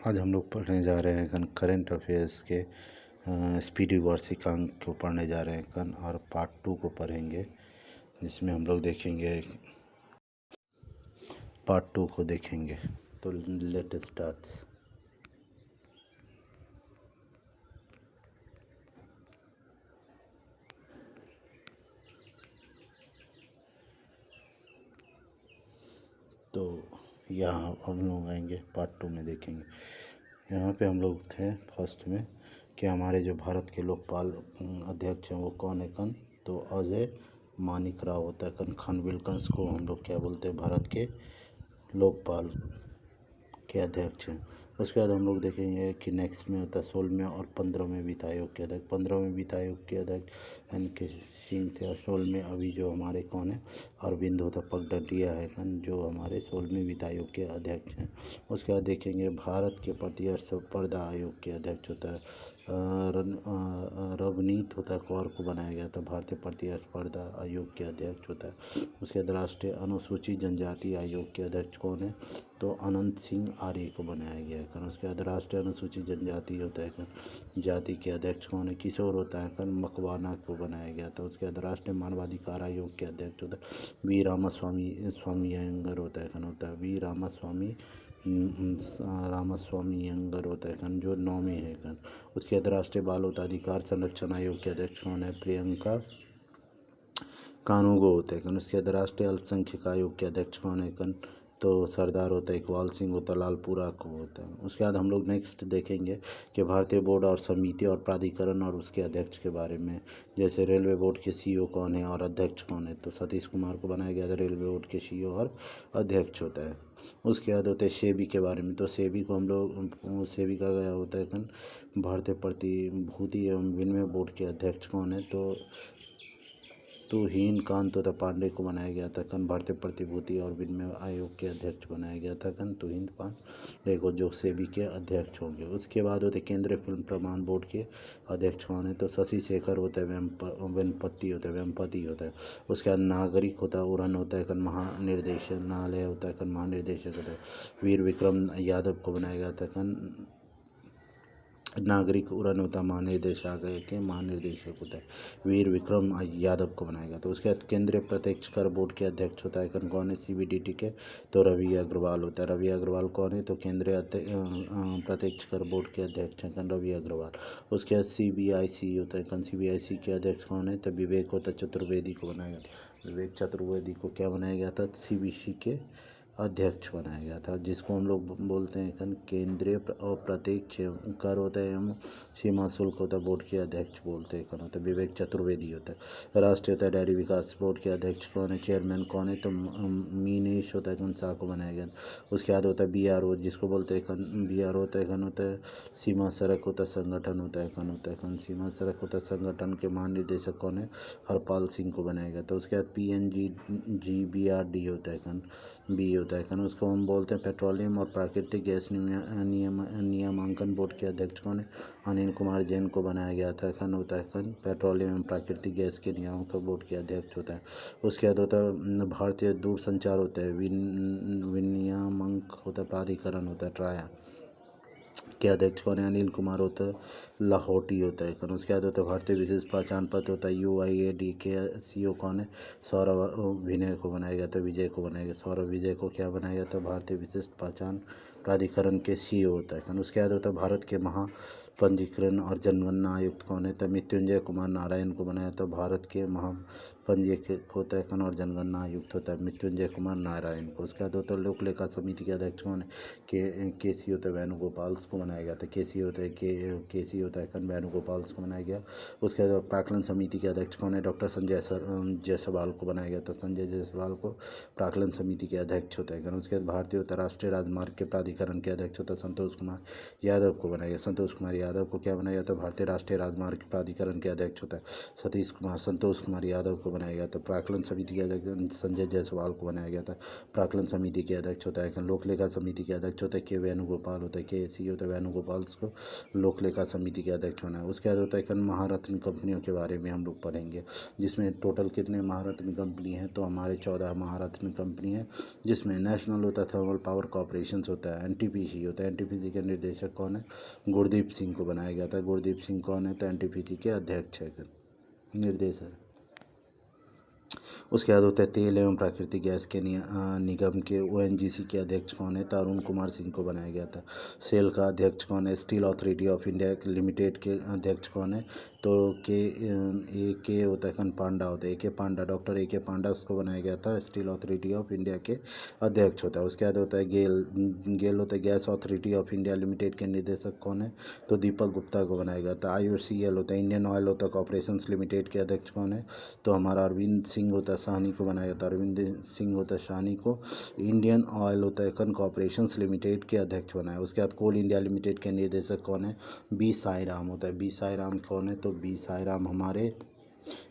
आज हम लोग पढ़ने जा रहे हैं करंट अफेयर्स के स्पीडी वार्षिकांक को पढ़ने जा रहे हैं और पार्ट 2 को पढ़ेंगे, जिसमें हम लोग देखेंगे पार्ट 2 को देखेंगे। तो लेट स्टार्ट। तो यहाँ हम लोग आएंगे पार्ट 2 में देखेंगे। यहाँ पे हम लोग थे फर्स्ट में कि हमारे जो भारत के लोकपाल अध्यक्ष हैं वो कौन है तो अजय मानिक राव होता है खानविलकर्स को हम लोग क्या बोलते हैं, भारत के लोकपाल के अध्यक्ष हैं। उसके बाद हम लोग देखेंगे कि नेक्स्ट में होता है 16वें और 15वें वित्त आयोग के अध्यक्ष। 15वें वित्त आयोग के अध्यक्ष एन के सिंह थे और 16वें अभी जो हमारे कौन है, अरविंद होता पगडंडिया है जो हमारे 16वें वित्त आयोग के अध्यक्ष हैं। उसके बाद देखेंगे भारत के प्रत्यक्ष पर्दा आयोग के अध्यक्ष होता है रवनीत होता है कौर को बनाया गया था भारतीय प्रत्यक्ष पर्दा आयोग के अध्यक्ष होता है। उसके बाद राष्ट्रीय अनुसूचित जनजाति आयोग के अध्यक्ष कौन है तो अनंत सिंह आर्य को बनाया गया है। उसके बाद राष्ट्रीय अनुसूचित जनजाति होता है जाति के अध्यक्ष कौन है, किशोर होता है मकवाना को बनाया गया था। उसके बाद राष्ट्रीय मानवाधिकार आयोग के अध्यक्ष होता है वी रामास्वामी अयंगर होता है वी रामास्वामी अयंगर होता है जो 9वें है। उसके बाद राष्ट्रीय बाल अधिकार संरक्षण आयोग के अध्यक्ष कौन है, प्रियंका कानूगो होते हैं। उसके बाद राष्ट्रीय अल्पसंख्यक आयोग के अध्यक्ष कौन है तो सरदार होता है इकबाल सिंह होता लालपुरा को होता है। उसके बाद हम लोग नेक्स्ट देखेंगे कि भारतीय बोर्ड और समिति और प्राधिकरण और उसके अध्यक्ष के बारे में। जैसे रेलवे बोर्ड के सीईओ कौन है और अध्यक्ष कौन है तो सतीश कुमार को बनाया गया था रेलवे बोर्ड के सीईओ और अध्यक्ष होता है। उसके बाद होते हैं सेबी के बारे में। तो सेबी को हम लोग सेबी का गया होता है भारतीय प्रतिभूति एवं विनिमय बोर्ड के अध्यक्ष कौन है तो तुहिन कांत तथा पांडे को बनाया गया था भारतीय प्रतिभूति और विनिमय आयोग के अध्यक्ष बनाया गया था तुहिन पांडे को, जो सेबी के अध्यक्ष होंगे। उसके बाद होते केंद्रीय फिल्म प्रमाण बोर्ड के अध्यक्ष कौन है तो शशि शेखर होता है वेम्पति होता है। उसके बाद नागरिक होता है उड़न होता है महानिर्देशनालय होता है महानिर्देशक होता है वीर विक्रम यादव को बनाया गया था नागरिक उड़न होता महानिदेशालय के महानिर्देशक होता है वीर विक्रम यादव को बनाया गया। तो उसके बाद केंद्रीय प्रत्यक्ष कर बोर्ड के अध्यक्ष होता है कौन है सीबीडीटी के तो रवि अग्रवाल होता है। रवि अग्रवाल कौन है तो केंद्रीय प्रत्यक्ष कर बोर्ड के अध्यक्ष हैं रवि अग्रवाल। उसके बाद सीबीआईसी होता है सीबीआईसी के अध्यक्ष कौन है तो विवेक होता चतुर्वेदी को बनाया गया। विवेक चतुर्वेदी को क्या बनाया गया था, सीबीसी के अध्यक्ष बनाया गया था, जिसको हम लोग बोलते हैं केंद्रीय और प्रत्यक्ष कर होता है एवं सीमा शुल्क होता है बोर्ड के अध्यक्ष बोलते हैं होता है विवेक चतुर्वेदी होता है। राष्ट्रीय होता है डेयरी विकास बोर्ड के अध्यक्ष कौन है, चेयरमैन कौन है तो मीनेश होता है शाह को बनाया गया। उसके बाद होता है बीआरओ जिसको बोलते हैं बीआरओ होता है सीमा सड़क होता संगठन होता है सीमा सड़क होता संगठन के महानिदेशक कौन है, हरपाल सिंह को बनाया गया। तो उसके बाद PNGBRD होता है बी होता है उसको हम बोलते हैं पेट्रोलियम और प्राकृतिक गैस नियमांकन बोर्ड के अध्यक्ष कौन है, अनिल कुमार जैन को बनाया गया था होता है पेट्रोलियम एवं प्राकृतिक गैस के नियामक बोर्ड के अध्यक्ष होता है। उसके बाद होता है भारतीय दूरसंचार होता है विनियामक होता है प्राधिकरण होता है ट्राया के अध्यक्ष कौन है, अनिल कुमार होता है लाहौटी होता है। उसके बाद होता है भारतीय विशेष पहचान पत्र होता है UIAD के सीईओ कौन है, सौरभ विनय को बनाया गया था विजय को बनाया गया। सौरभ विजय को क्या बनाया गया था भारतीय विशेष पहचान प्राधिकरण के सीईओ होता है। उसके बाद होता है भारत के महापंजीकरण और जनगणना आयुक्त कौन है तो मृत्युंजय कुमार नारायण को बनाया था भारत के महापंजीकृत होता है और जनगणना आयुक्त होता है मृत्युंजय कुमार नारायण को। उसके बाद होता है लोक लेखा समिति के अध्यक्ष कौन है, केसी होता है वेणुगोपाल को बनाया गया था केसी होता है वेणुगोपाल को बनाया गया। उसके बाद प्राक्कलन समिति के अध्यक्ष कौन है, डॉक्टर संजय जायसवाल को बनाया गया था संजय जायसवाल को प्राक्कलन समिति के अध्यक्ष होता है। उसके बाद भारतीय होता है राष्ट्रीय राजमार्ग के प्राधिकरण के अध्यक्ष होता है संतोष कुमार यादव को बनाया गया। संतोष कुमार यादव को क्या बनाया गया था भारतीय राष्ट्रीय राजमार्ग प्राधिकरण के अध्यक्ष होता है संतोष कुमार यादव को बनाया गया था। प्राक्कलन समिति के अध्यक्ष संजय जायसवाल को बनाया गया था। प्राक्कलन समिति के अध्यक्ष होता है लोक लेखा समिति के अध्यक्ष होता है के वेणुगोपाल होता है, के सी होता है वेणुगोपाल को लोक लेखा समिति के अध्यक्ष बनाया। उसके बाद होता है महारत्न कंपनियों के बारे में हम लोग पढ़ेंगे, जिसमें टोटल कितने महारत्न कंपनी हैं, तो हमारे 14 महारत्न कंपनी है, जिसमें नेशनल होता है थर्मल पावर कॉरपोरेशन होता है, एनटीपीसी होता है। एनटीपीसी के निर्देशक कौन है? गुरदीप सिंह को बनाया गया था। गुरदीप सिंह कौन है? तो एनटीपीसी के अध्यक्ष है, निर्देशक। उसके बाद होता है तेल एवं प्राकृतिक गैस के निगम के ओएनजीसी के अध्यक्ष कौन है? तो अरुण कुमार सिंह को बनाया गया था। सेल का अध्यक्ष कौन है? Steel authority of India limited के अध्यक्ष कौन है? तो के होता है पांडा होता है, ए के पांडा, डॉक्टर ए के पांडा उसको बनाया गया था स्टील अथॉरिटी ऑफ इंडिया के अध्यक्ष होता है। उसके बाद होता है गेल होता है gas authority of India limited के निदेशक कौन है? तो दीपक गुप्ता को बनाया गया था। IOCL होता है इंडियन ऑयल होता है कॉर्पोरेशन लिमिटेड के अध्यक्ष कौन है? तो हमारा अरविंद सिंह होता है साहनी को बनाया गया था। अरविंद सिंह होता है साहनी को इंडियन ऑयल होता है कॉर्पोरेशन लिमिटेड के अध्यक्ष बनाया। उसके बाद कोल इंडिया लिमिटेड के निर्देशक कौन है? बी साई राम होता है। बी साई राम कौन है? तो बी साई राम हमारे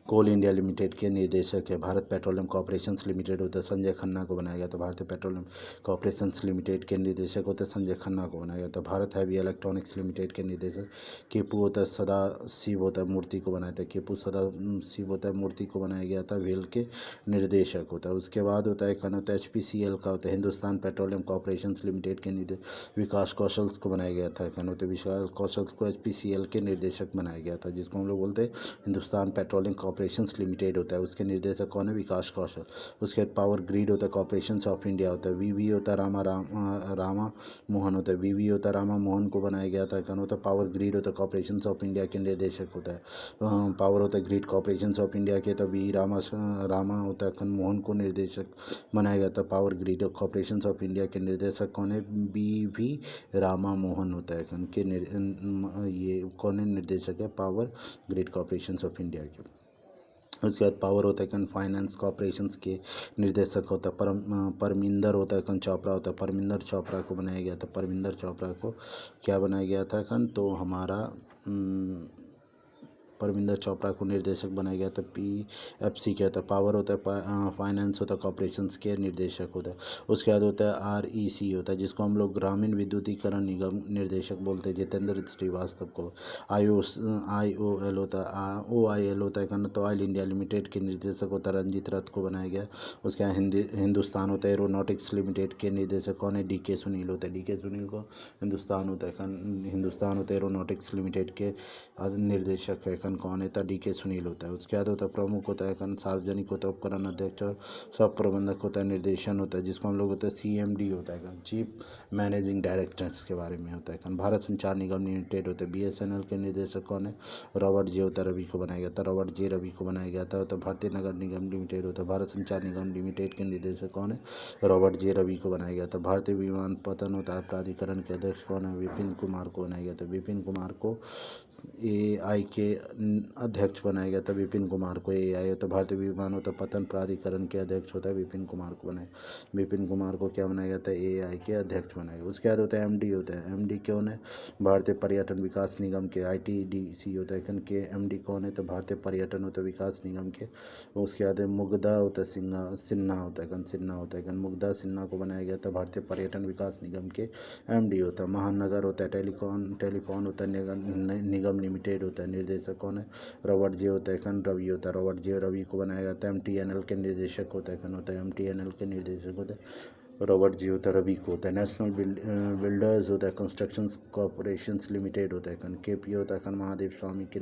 कोल इंडिया लिमिटेड के निर्देशक है। भारत पेट्रोलियम कॉर्पोरेशन लिमिटेड होता है संजय खन्ना को बनाया गया था। भारतीय पेट्रोलियम कॉर्पोरेशन लिमिटेड के निर्देशक होते हैं संजय खन्ना को बनाया गया था। भारत हैवी इलेक्ट्रॉनिक्स लिमिटेड के निर्देशक केपू होता है सदा शिव होता है मूर्ति को बनाया था। केपू सदा शिव होता है मूर्ति को बनाया गया था, वेल के निर्देशक होता है। उसके बाद होता है कौन होता है? HPCL का होता है हिंदुस्तान पेट्रोलियम कॉर्पोरेशन लिमिटेड के विकास कौशल को बनाया गया था। कौन होता है? विकास कौशल को HPCL के निर्देशक बनाया गया था, जिसको हम लोग बोलते हैं हिंदुस्तान पेट्रोलियम कॉर्पोरेशन लिमिटेड होता है। उसके निर्देशक कौन है? विकास कौशल। उसके बाद पावर ग्रिड होता है कॉर्पोरेशन ऑफ इंडिया होता है। VV होता है रामा मोहन होता है। VV होता है रामा मोहन को बनाया गया था। कौन होता है? पावर ग्रिड होता है कॉर्पोरेशन ऑफ इंडिया के निर्देशक होता है। पावर होता है ग्रिड कॉर्पोरेशन ऑफ इंडिया के, तो रामा होता है मोहन को निर्देशक बनाया गया था। Power grid corporation of India के निर्देशक कौन है? BV रामा मोहन होता है के ये कौन है निर्देशक है? Power grid corporation of India के। उसके बाद पावर होता है फाइनेंस कॉर्पोरेशंस के निर्देशक होता है परमिंदर होता है चोपड़ा होता है। परमिंदर चोपड़ा को बनाया गया था। परमिंदर चोपड़ा को क्या बनाया गया था? तो हमारा परमिंदर चोपड़ा को निर्देशक बनाया गया था। PFC क्या होता है? पावर होता है फाइनेंस होता है कॉर्पोरेशंस के निर्देशक होता है। उसके बाद होता है REC होता है, जिसको हम लोग ग्रामीण विद्युतीकरण निगम निर्देशक बोलते हैं, जितेंद्र श्रीवास्तव को। IOL होता है OIL होता है तो ऑयल इंडिया लिमिटेड के निर्देशक होता है रंजीत रथ को बनाया गया। उसके बाद हिंदुस्तान होता है एरोनॉटिक्स लिमिटेड के निर्देशक कौन है? DK सुनील होता है। DK सुनील को हिंदुस्तान होता है एरोनॉटिक्स लिमिटेड के निर्देशक है कौन है? तो DK सुनील होता है। उसके बाद होता है प्रमुख होता है सार्वजनिक होता है उपकरण अध्यक्ष और सब प्रबंधक होता है निर्देशन होता है, जिसको हम लोग होता है CMD होता है चीफ मैनेजिंग डायरेक्टर्स के बारे में होता है। भारत संचार निगम लिमिटेड होता है। BSNL के निर्देशक कौन है? रॉबर्ट जे होता है रवि को बनाया गया था। रॉबर्ट जे रवि को बनाया गया था। तो भारतीय नगर निगम लिमिटेड होता है। भारत संचार निगम लिमिटेड के निर्देशक कौन है? रॉबर्ट जे रवि को बनाया गया था। भारतीय विमानपत्तन होता है प्राधिकरण के अध्यक्ष कौन है? विपिन कुमार को बनाया गया था। विपिन कुमार को AI के अध्यक्ष बनाया गया था। विपिन कुमार को AI होता है भारतीय विमानपत्तन प्राधिकरण के अध्यक्ष होता है विपिन कुमार को बनाया। विपिन कुमार को क्या बनाया गया था? AI के अध्यक्ष बनाया गया। उसके बाद होता है MD होता है। MD कौन है? भारतीय पर्यटन विकास निगम के ITDC होता है के MD कौन है? तो भारतीय पर्यटन होता है विकास निगम के। उसके बाद मुग्धा होता है सिन्हा होता है सिन्हा होता है मुग्धा सिन्हा को बनाया गया था भारतीय पर्यटन विकास निगम के MD होता है। महानगर होता है टेलीफोन होता है निगम लिमिटेड होता है निर्देशक कौन है? रॉबर्ट जे होता है रवि होता है। रॉबर्ट जे रवि को बनाया जाता है। MTNL के निर्देशक होता है MTNL के निर्देशक होता है रॉबर्ट जी होता है। रवि को होता है। नेशनल बिल्डर्स होता है कंस्ट्रक्शन कॉर्पोरेशन लिमिटेड होता है KP होता है महादेव स्वामी के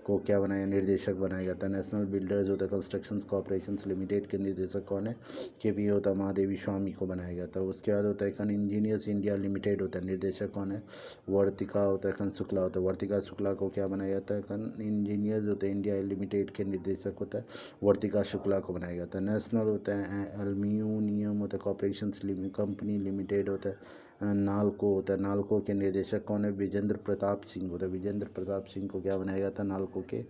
को क्या बनाया? निर्देशक बनाया जाता है। नेशनल बिल्डर्स होता है कंस्ट्रक्शन कॉर्पोरेशन लिमिटेड के निर्देशक कौन है? KP होता है महादेवी स्वामी को बनाया जाता है। उसके बाद होता है इंजीनियर्स इंडिया लिमिटेड होता है निर्देशक कौन है? वर्तिका होता है शुक्ला होता है। वर्तिका शुक्ला को क्या बनाया जाता है? इंजीनियर्स होता है इंडिया लिमिटेड के निर्देशक होता है वर्तिका शुक्ला को बनाया जाता है। नेशनल होता है एल्यूमिनियम होता है कॉर्पोरेशन कंपनी लिमिटेड होता है नालको होता है, नालको के निर्देशक कौन है? विजेंद्र प्रताप सिंह होता है। विजेंद्र प्रताप सिंह को क्या बनाया गया था? नालको के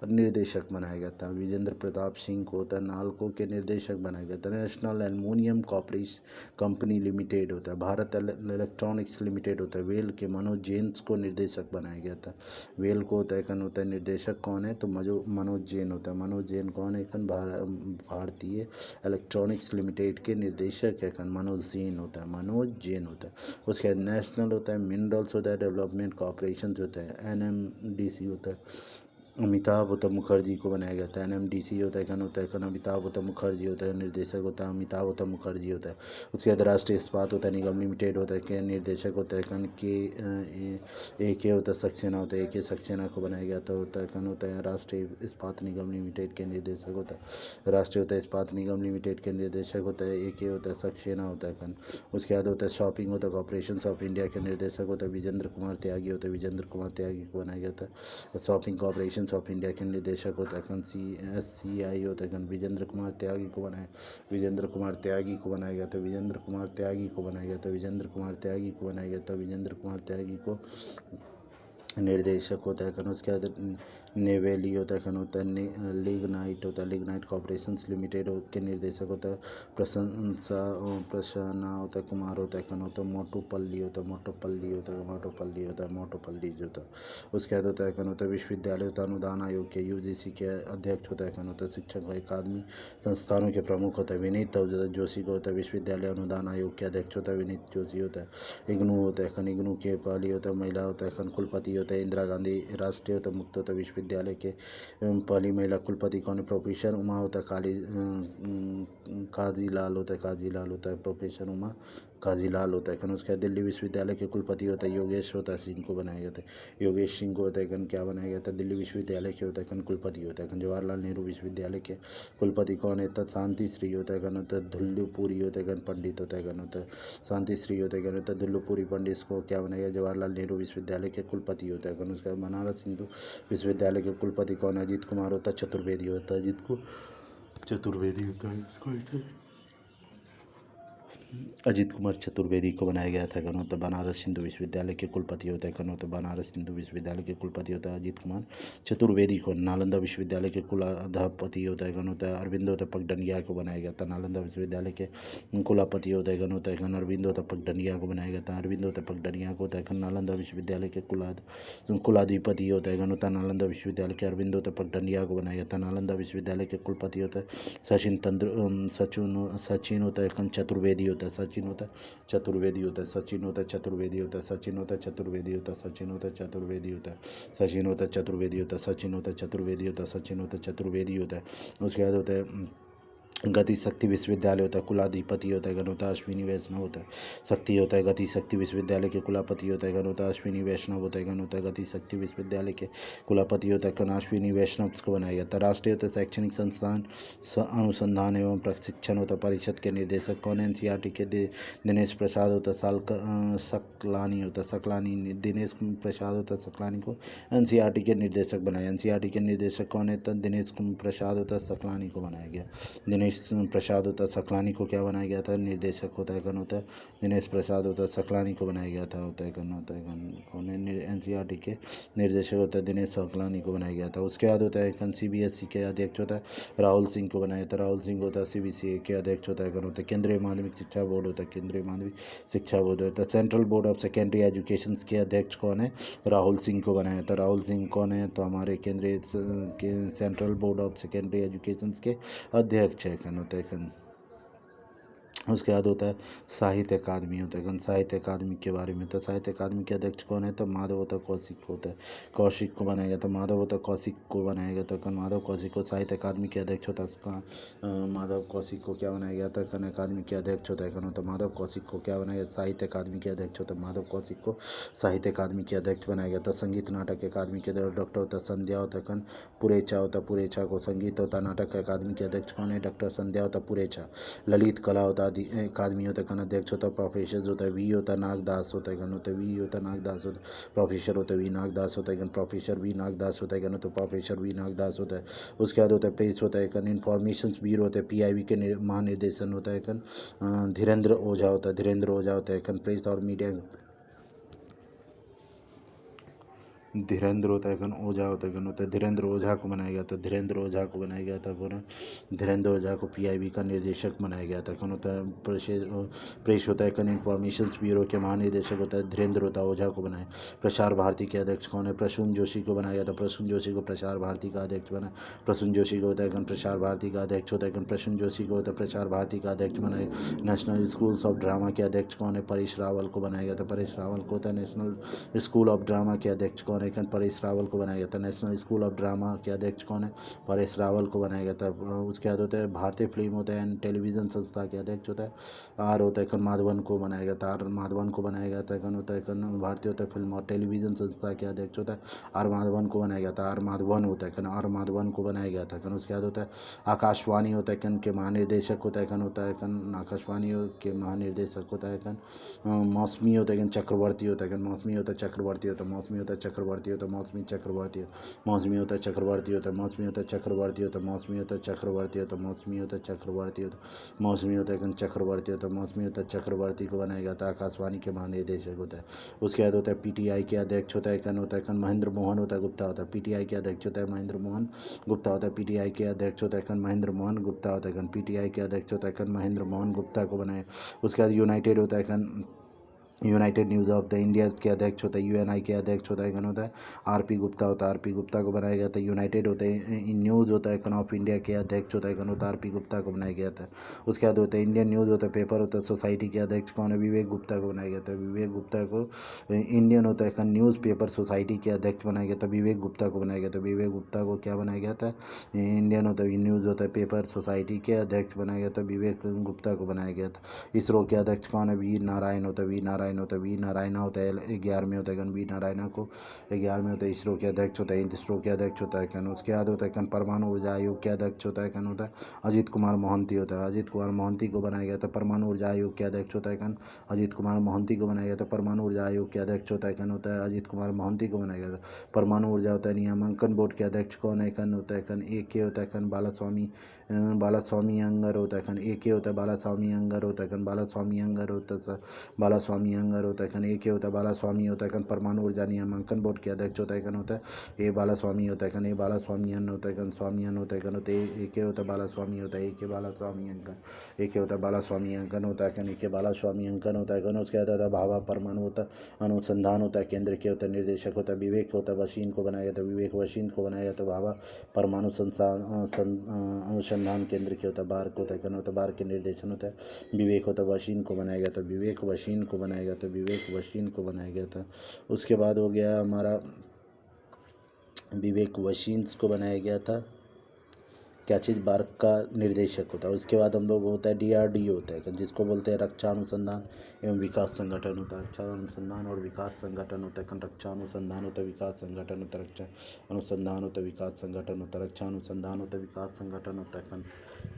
निर्देशक बनाया गया था। विजेंद्र प्रताप सिंह को होता है नालको के निर्देशक बनाया गया था। National aluminium corporation company limited होता है। भारत इलेक्ट्रॉनिक्स लिमिटेड होता है। वेल के मनोज जैन को निर्देशक बनाया गया था। वेल को होता है कन होता है निर्देशक कौन है? तो मनोज जैन होता है। मनोज जैन कौन है? कन भारतीय इलेक्ट्रॉनिक्स लिमिटेड के निर्देशक है। कन मनोज जैन होता है। मनोज जैन होता है। उसके बाद नेशनल होता है मिनरल्स होता है डेवलपमेंट कॉर्पोरेशन होता है। NMDC होता है। अमिताभ उत्तम मुखर्जी को बनाया गया था। NMDC होता है कन होता है कन अमिताभ उत्तम मुखर्जी होता है। निर्देशक होता है अमिताभ उत्तम मुखर्जी होता है। उसके बाद राष्ट्रीय इस्पात होता है निगम लिमिटेड होता है के निर्देशक होता है कन के होता है सक्सेना होता है। के सक्सेना को बनाया गया था होता है कन होता है राष्ट्रीय इस्पात निगम लिमिटेड के निर्देशक होता है। राष्ट्रीय होता है इस्पात निगम लिमिटेड के निर्देशक होता है। के होता है सक्सेना होता है कन। उसके बाद होता है शॉपिंग होता है कॉर्पोरेशन ऑफ इंडिया के निर्देशक होता है विजेंद्र कुमार त्यागी होता है। विजेंद्र कुमार त्यागी को बनाया गया था। शॉपिंग कॉर्पोरेशन ऑफ इंडिया के निर्देशक होता है कन SCI होता है कन। विजेंद्र कुमार त्यागी को बनाया विजेंद्र कुमार त्यागी को बनाया गया था। विजेंद्र कुमार त्यागी को बनाया गया था। विजेंद्र कुमार त्यागी को बनाया गया था। विजेंद्र कुमार त्यागी को निर्देशक होता है कन। उसके बाद नेवेली होता है कन होता है लिग्नाइट होता है। लिग्नाइट कॉर्पोरेशन लिमिटेड के निर्देशक होता है प्रसन्ना होता है कुमार होता है कन होता है मोटूपल्ली होता है। मोटोपल्ली होता है मोटोपल्ली होता है मोटोपल्ली जो होता है। उसके बाद होता है कन होता है विश्वविद्यालय होता है अनुदान आयोग के UGC के अध्यक्ष होता है कन होता है शिक्षक अकादमी संस्थानों के प्रमुख होता है विनीत जोशी को होता है। विश्वविद्यालय अनुदान आयोग के अध्यक्ष होता है विनीत जोशी होता है। इग्नू होता है कन। इग्नू के पहली होता है महिला होता है कन कुलपति होता है इंदिरा गांधी राष्ट्रीय होता है मुक्त होता है विश्वविद्यालय के पहली महिला कुलपति कौन है? प्रोफेसर उमा होता है काजीलाल होता है। काजीलाल होता है प्रोफेसर उमा काजीलाल होता है कन। उसके बाद दिल्ली विश्वविद्यालय के कुलपति होता है योगेश होता है सिंह को बनाया गया था। योगेश सिंह को होता है कन क्या बनाया गया था? दिल्ली विश्वविद्यालय के होता है कन कुलपति होता है कन। जवाहरलाल नेहरू विश्वविद्यालय के कुलपति कौन है? तत् शांति श्री होता है कन होता है धुल्लुपुरी होता है कन पंडित होता है कन होता है शांति श्री होता है कन होता है धुल्लुपुरी पंडित को क्या बनाया गया? जवाहरलाल नेहरू विश्वविद्यालय के कुलपति होता है कन। उसके बाद बनारस हिंदू विश्वविद्यालय के कुलपति कौन है? अजीत कुमार होता है चतुर्वेदी होता है। अजीत को चतुर्वेदी होता है। अजीत कुमार चतुर्वेदी को बनाया गया था कन होता बनारस हिंदू विश्वविद्यालय के कुलपति होता है कन होता बनारस हिंदू विश्वविद्यालय के कुलपति होता है अजीत कुमार चतुर्वेदी को। नालंदा विश्वविद्यालय के कुलाधिपति होता है कन होता है अरविंदो पगडंडिया को बनाया गया था। नालंदा विश्वविद्यालय के कुलापति होता है कन होता है कन अरविंदो पगडंडिया को बनाया गया था। अरविंदो पगडंडिया को होता है कन। नालंदा विश्वविद्यालय के कुलाधिपति होता है कन होता नालंदा विश्वविद्यालय के अरविंदो पगडंडिया को बनाया गया था। नालंदा विश्वविद्यालय के कुलपति होता है सचिन होता है कन चतुर्वेदी होता है। सचिन होता है चतुर्वेदी होता है। सचिन होता है चतुर्वेदी होता है। सचिन होता है चतुर्वेदी होता है। सचिन होता है चतुर्वेदी होता है। सचिन होता है चतुर्वेदी होता है। सचिन होता है चतुर्वेदी होता है। सचिन होता है चतुर्वेदी होता है। उसके बाद होता है गति शक्ति विश्वविद्यालय होता है कुलाधिपति होता है कन होता है अश्विनी वैष्णव होता है। शक्ति होता है गति शक्ति विश्वविद्यालय के कुलापति होता है कन होता है अश्विनी वैष्णव होता है कन होता है गति शक्ति विश्वविद्यालय के कुलापति होता है कन अश्विनी वैष्णव को बनाया गया था। राष्ट्रीय होता है शैक्षणिक संस्थान अनुसंधान एवं प्रशिक्षण होता है परिषद के निर्देशक कौन है? NCERT के दिनेश प्रसाद होता है सकलानी होता है। सकलानी दिनेश प्रसाद होता है सकलानी को NCERT के निर्देशक बनाया। NCERT के निर्देशक कौन है? तो दिनेश प्रसाद होता है सकलानी को बनाया गया। दिनेश प्रसाद होता है सकलानी को क्या बनाया गया था? निर्देशक होता है कन होता है दिनेश प्रसाद होता है सकलानी को बनाया गया था होता है कन होता है कन कौन है? NCERT के निर्देशक होता है दिनेश सकलानी को बनाया गया था। उसके बाद होता है कन CBSE के अध्यक्ष होता है राहुल सिंह को बनाया था। राहुल सिंह होता है CBSE के अध्यक्ष होता है कन होता है केंद्रीय माध्यमिक शिक्षा बोर्ड होता है। केंद्रीय माध्यमिक शिक्षा बोर्ड होता है। Central board of secondary education के अध्यक्ष कौन है? राहुल सिंह को बनाया था। राहुल सिंह कौन है? तो हमारे केंद्रीय central board of secondary education के अध्यक्ष है कन होता है कन। उसके बाद होता है साहित्य अकादमी होता है कन। साहित्य अकादमी के बारे में तो साहित्य अकादमी के अध्यक्ष कौन है? तो माधव होता कौशिक होता है कौशिक को बनाया गया था। माधव होता कौशिक को बनाया गया था कन। माधव कौशिक को साहित्य अकादमी के अध्यक्ष होता है। माधव कौशिक को क्या बनाया गया था? कन अकादमी के अध्यक्ष होता है कन होता माधव कौशिक को क्या बनाया गया? साहित्य अकादमी के अध्यक्ष होता है। माधव कौशिक को साहित्य अकादमी के अध्यक्ष बनाया गया था। संगीत नाटक अकादमी के डॉक्टर होता संध्या होता कन पुरेचा होता पुरेचा को संगीत होता नाटक अकादमी के अध्यक्ष कौन है? डॉक्टर संध्या होता पुरेचा। ललित कला होता अकादमी होता है अध्यक्ष होता है। प्रोफेसर होता है वी होता है नागदास होता है होता है वी होता है नागदास होता है। प्रोफेसर होता है वी नागदास होता है प्रोफेसर वी नागदास होता है तो प्रोफेसर वी नागदास होता है। उसके बाद होता है प्रेस होता है इंफॉर्मेशन ब्यूरो होता है पीआईबी के महानिर्देशन होता है धीरेन्द्र ओझा होता है धीरेन्द्र ओझा होता है प्रेस और मीडिया धीरेन्द्र होता है ओझा होता है धीरेन्द्र ओझा को बनाया गया था धीरेन्द्र ओझा को बनाया गया था धीरेन्द्र ओझा को पीआईबी का निर्देशक बनाया गया था होता है प्रेस होता है इंफॉर्मेशन ब्यूरो के महानिदेशक होता है धीरेन्द्र होता है ओझा को बनाया। प्रसार भारती के अध्यक्ष कौन है प्रसून जोशी को बनाया गया था प्रसून जोशी को प्रसार भारती का अध्यक्ष बनाया। प्रसून जोशी को होता है प्रसार भारती का अध्यक्ष होता है प्रसून जोशी को होता है प्रसार भारती का अध्यक्ष बनाया। नेशनल स्कूल्स ऑफ ड्रामा के अध्यक्ष कौन है परेश रावल को बनाया गया था परेश रावल को होता है नेशनल स्कूल ऑफ ड्रामा के अध्यक्ष कौन है परेश रावल को बनाया गया था। नेशनल स्कूल ऑफ ड्रामा के अध्यक्ष कौन है परेश रावल को बनाया गया था। उसके बाद होता है भारतीय फिल्म होता है एंड टेलीविज़न संस्था के अध्यक्ष होता है आर होता है माधवन को बनाया गया था आर माधवन को बनाया गया था होता है भारतीय होता है फिल्म और टेलीविज़न संस्था के अध्यक्ष होता है आर माधवन को बनाया गया था आर माधवन होता है आर माधवन को बनाया गया था उसके बाद होता है आकाशवाणी होता है के महानिर्देशक होता है आकाशवाणी के महानिर्देशक होता है मौसमी होता है चक्रवर्ती होता है मौसमी होता है चक्रवर्ती होता है मौसमी होता है चक्रवर्ती होता है मौसमी चक्रवर्ती मौसमी होता है चक्रवर्ती होता है मौसमी होता है चक्रवर्ती होता है मौसमी होता है चक्रवर्ती होता है मौसमी होता है चक्रवर्ती होता है मौसमी होता है चक्रवर्ती होता है मौसमी होता है चक्रवर्ती को बनाया गया था आकाशवाणी के महानिदेशक होता है। उसके बाद होता है पीटीआई के अध्यक्ष होता है महेंद्र मोहन होता है गुप्ता होता है पीटीआई के अध्यक्ष होता है महेंद्र मोहन गुप्ता होता है पीटीआई के अध्यक्ष होता है महेंद्र मोहन गुप्ता होता है पीटीआई के अध्यक्ष होता है महेंद्र मोहन गुप्ता को बनाया। उसके बाद यूनाइटेड होता है United news of the India के अध्यक्ष होता है यूएनआई के अध्यक्ष होता है आरपी गुप्ता होता है आरपी गुप्ता को बनाया गया था। यूनाइटेड होता है न्यूज़ होता है ऑफ इंडिया के अध्यक्ष होता है आरपी गुप्ता को बनाया गया था। उसके बाद होता है इंडियन न्यूज़ होता है पेपर होता है सोसाइटी के अध्यक्ष कौन है विवेक गुप्ता को बनाया गया था विवेक गुप्ता को। इंडियन होता है न्यूज़ पेपर सोसाइटी के अध्यक्ष बनाया गया था विवेक गुप्ता को बनाया गया था विवेक गुप्ता को क्या बनाया गया था इंडियन होता है न्यूज़ होता है पेपर सोसाइटी के अध्यक्ष बनाया गया था विवेक गुप्ता को बनाया गया था। इसरो के अध्यक्ष कौन है वी नारायण होता है वी नारायण होता है वी नारायणा होता है 11 में होता है वी नारायणा को 11 में होता है इसरो के अध्यक्ष होता है इसरो के अध्यक्ष होता है उसके बाद होता है परमाणु ऊर्जा आयोग के अध्यक्ष होता है अजीत कुमार मोहंती होता है अजीत कुमार मोहंती को बनाया गया था। परमाणु ऊर्जा आयोग के अध्यक्ष होता है अजीत कुमार मोहंती को बनाया गया था परमाणु ऊर्जा आयोग के अध्यक्ष होता है अजीत कुमार मोहंती को बनाया गया था। परमाणु ऊर्जा होता है नियामक बोर्ड के अध्यक्ष कौन है होता है ए के होता है बालास्वामी अयंगर होता है ए के होता है बालास्वामी अयंगर होता है बालास्वामी अयंगर होता है बालास्वामी अयंगर होता है ए के होता है बालास्वामी होता है परमाणु ऊर्जा नियामक बोर्ड के अध्यक्ष होता है ए बालास्वामी होता है ए बालास्वामियन होता है स्वामियन होता है ए के होता है बालास्वामी होता है ए के बालास्वामी अंकन ए के होता है बालास्वामी अंकन होता है ए के बालास्वामी अंकन होता है उसके बाद होता है भाभा परमाणु होता अनुसंधान होता है केंद्र के होता है निर्देशक होता है विवेक होता है वशीन को बनाया गया था विवेक वशीन को बनाया गया था भाभा परमाणु अनुसंधान केंद्र के होता है बार को होता है बार के निर्देशन होता है विवेक होता है वशीन को बनाया गया था विवेक वशीन को बनाया गया था विवेक वशीन को बनाया गया था। उसके बाद हो गया हमारा विवेक वशीन को बनाया गया था क्या चीज़ बार्क का निर्देशक होता है। उसके बाद हम लोग होता है डीआरडीओ होता है जिसको बोलते हैं रक्षा अनुसंधान एवं विकास संगठन होता है रक्षा अनुसंधान और विकास संगठन होता है रक्षा अनुसंधान होता है विकास संगठन होता है रक्षा अनुसंधान होता है विकास संगठन होता है रक्षा अनुसंधान होता है विकास संगठन होता है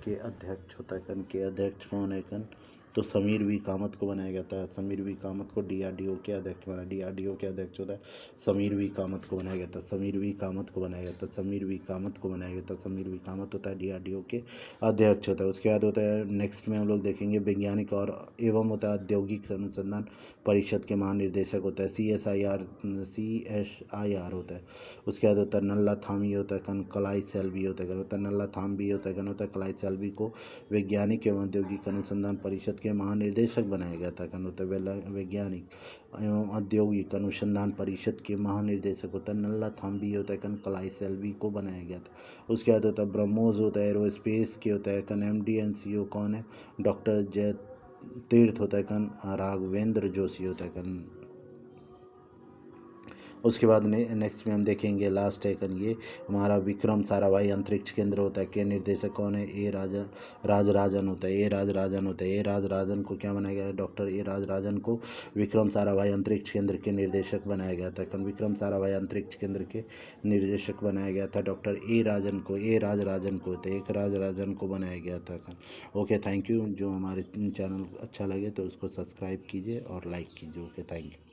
के अध्यक्ष होता है के अध्यक्ष कौन है तो समीर वी कामत को बनाया गया था। समीर वी कामत को डीआरडीओ के अध्यक्ष बनाया डीआरडीओ के अध्यक्ष होता है समीर वी कामत को बनाया गया था समीर वी कामत को बनाया गया था समीर वी कामत को बनाया गया था समीर वी कामत होता है डीआरडीओ के अध्यक्ष होता है। उसके बाद होता है नेक्स्ट में हम लोग देखेंगे वैज्ञानिक और एवं होता है औद्योगिक अनुसंधान परिषद के महानिर्देशक होता है CSIR होता है। उसके बाद होता है नल्ला थामी होता है कलाई सेल्वी होता है नल्ला थाम्बी होता है कलाई सेल्वी को वैज्ञानिक एवं औद्योगिक अनुसंधान परिषद के महानिर्देशक बनाया गया था वैज्ञानिक एवं औद्योगिक अनुसंधान परिषद के महानिर्देशक होता है नल्ला थाम्बी होता है कलाई सेल्वी को बनाया गया था। उसके बाद होता है ब्रह्मोस होता है एरोस्पेस के होता है MD&CO कौन है डॉक्टर जय तीर्थ होता है राघवेंद्र जोशी होता है उसके बाद नेक्स्ट में हम देखेंगे लास्ट है ये हमारा विक्रम साराभाई अंतरिक्ष केंद्र होता है के निर्देशक कौन है, ए राजराजन होता है। ए राजराजन को क्या बनाया गया है, डॉक्टर ए राजराजन को विक्रम साराभाई अंतरिक्ष केंद्र के निर्देशक बनाया गया था। विक्रम साराभाई अंतरिक्ष केंद्र के निर्देशक बनाया गया था डॉक्टर ए राजराजन को, तो एक राजराजन को बनाया गया था। Okay, thank you. जो हमारे चैनल अच्छा लगे तो उसको सब्सक्राइब कीजिए और लाइक कीजिए। Okay, thank you.